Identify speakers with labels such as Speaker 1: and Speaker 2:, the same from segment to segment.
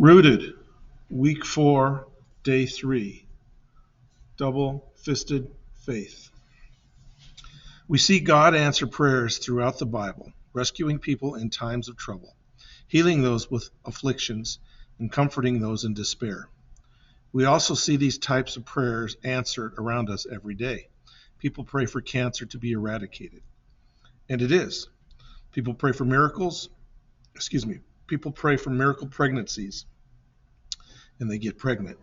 Speaker 1: Rooted, week 4, day 3, double-fisted faith. We see God answer prayers throughout the Bible, rescuing people in times of trouble, healing those with afflictions, and comforting those in despair. We also see these types of prayers answered around us every day. People pray for cancer to be eradicated, and it is. People pray for people pray for miracle pregnancies, and they get pregnant.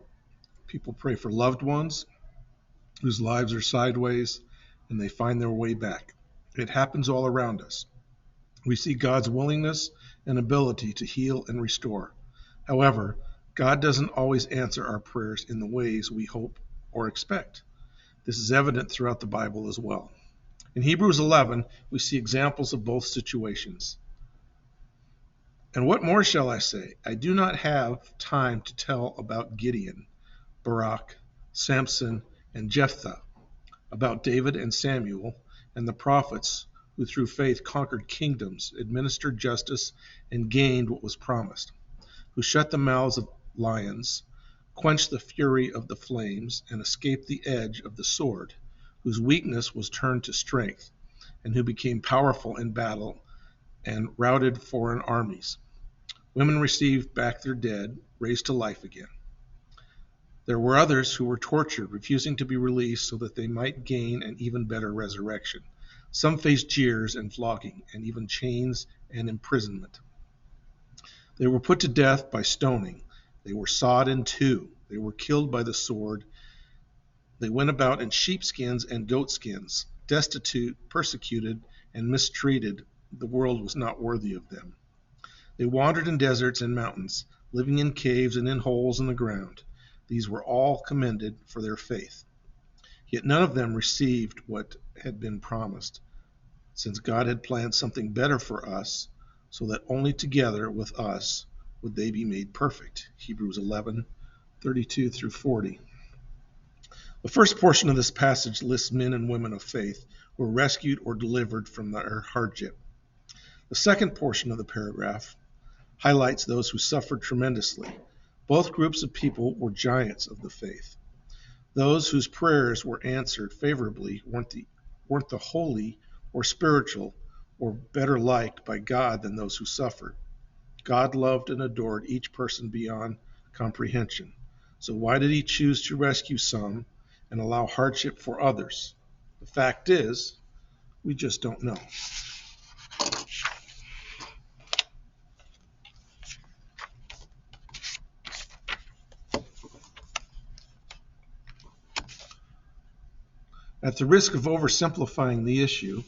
Speaker 1: People pray for loved ones whose lives are sideways, and they find their way back. It happens all around us. We see God's willingness and ability to heal and restore. However, God doesn't always answer our prayers in the ways we hope or expect. This is evident throughout the Bible as well. In Hebrews 11, we see examples of both situations. And what more shall I say? I do not have time to tell about Gideon, Barak, Samson, and Jephthah, about David and Samuel and the prophets who through faith conquered kingdoms, administered justice, and gained what was promised, who shut the mouths of lions, quenched the fury of the flames, and escaped the edge of the sword, whose weakness was turned to strength, and who became powerful in battle and routed foreign armies. Women received back their dead, raised to life again. There were others who were tortured, refusing to be released so that they might gain an even better resurrection. Some faced jeers and flogging, and even chains and imprisonment. They were put to death by stoning. They were sawed in two. They were killed by the sword. They went about in sheepskins and goatskins, destitute, persecuted, and mistreated. The world was not worthy of them. They wandered in deserts and mountains, living in caves and in holes in the ground. These were all commended for their faith. Yet none of them received what had been promised, since God had planned something better for us, so that only together with us would they be made perfect. Hebrews 11:32 through 40. The first portion of this passage lists men and women of faith who were rescued or delivered from their hardship. The second portion of the paragraph highlights those who suffered tremendously. Both groups of people were giants of the faith. Those whose prayers were answered favorably weren't the holy or spiritual or better liked by God than those who suffered. God loved and adored each person beyond comprehension. So why did he choose to rescue some and allow hardship for others? The fact is, we just don't know. At the risk of oversimplifying the issue,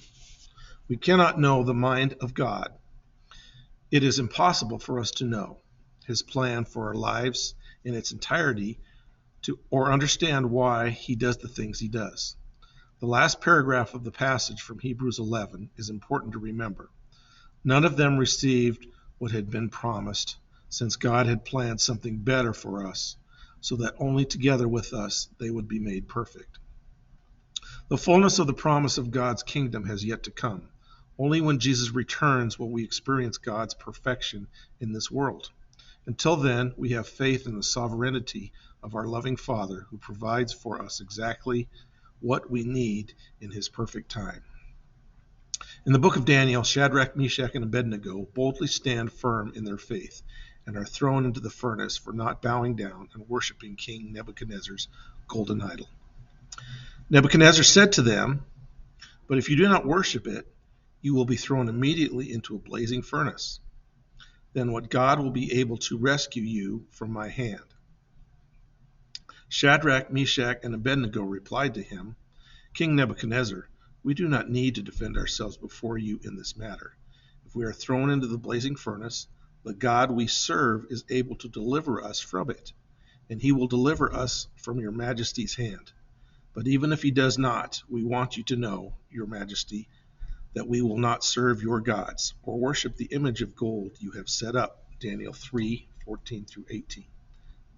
Speaker 1: we cannot know the mind of God. It is impossible for us to know his plan for our lives in its entirety or understand why he does the things he does. The last paragraph of the passage from Hebrews 11 is important to remember. None of them received what had been promised, since God had planned something better for us, so that only together with us they would be made perfect. The fullness of the promise of God's kingdom has yet to come. Only when Jesus returns will we experience God's perfection in this world. Until then, we have faith in the sovereignty of our loving Father, who provides for us exactly what we need in his perfect time. In the book of Daniel, Shadrach, Meshach, and Abednego boldly stand firm in their faith and are thrown into the furnace for not bowing down and worshiping King Nebuchadnezzar's golden idol. Nebuchadnezzar said to them, "But if you do not worship it, you will be thrown immediately into a blazing furnace. Then what God will be able to rescue you from my hand?" Shadrach, Meshach, and Abednego replied to him, "King Nebuchadnezzar, we do not need to defend ourselves before you in this matter. If we are thrown into the blazing furnace, the God we serve is able to deliver us from it, and he will deliver us from your majesty's hand. But even if he does not, we want you to know, your majesty, that we will not serve your gods or worship the image of gold you have set up." Daniel 3:14 through 18.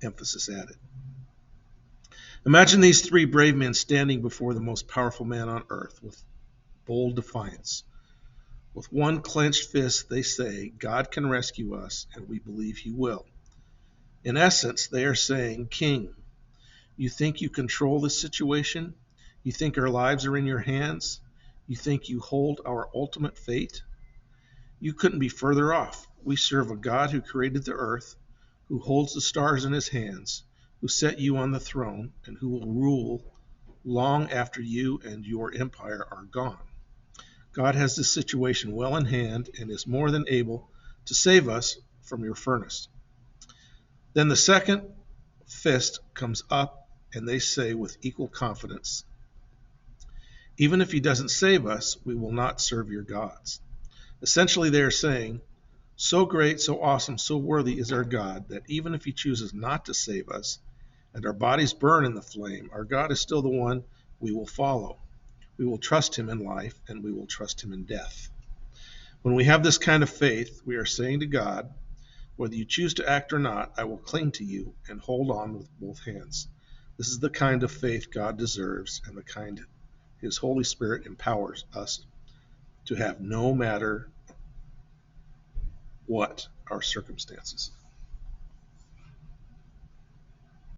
Speaker 1: Emphasis added. Imagine these three brave men standing before the most powerful man on earth with bold defiance. With one clenched fist, they say, God can rescue us, and we believe he will. In essence, they are saying, King, you think you control this situation? You think our lives are in your hands? You think you hold our ultimate fate? You couldn't be further off. We serve a God who created the earth, who holds the stars in his hands, who set you on the throne, and who will rule long after you and your empire are gone. God has this situation well in hand and is more than able to save us from your furnace. Then the second fist comes up, and they say with equal confidence, even if he doesn't save us, we will not serve your gods. Essentially, they are saying, so great, so awesome, so worthy is our God that even if he chooses not to save us and our bodies burn in the flame, our God is still the one we will follow. We will trust him in life, and we will trust him in death. When we have this kind of faith, we are saying to God, whether you choose to act or not, I will cling to you and hold on with both hands. This is the kind of faith God deserves and the kind his Holy Spirit empowers us to have no matter what our circumstances.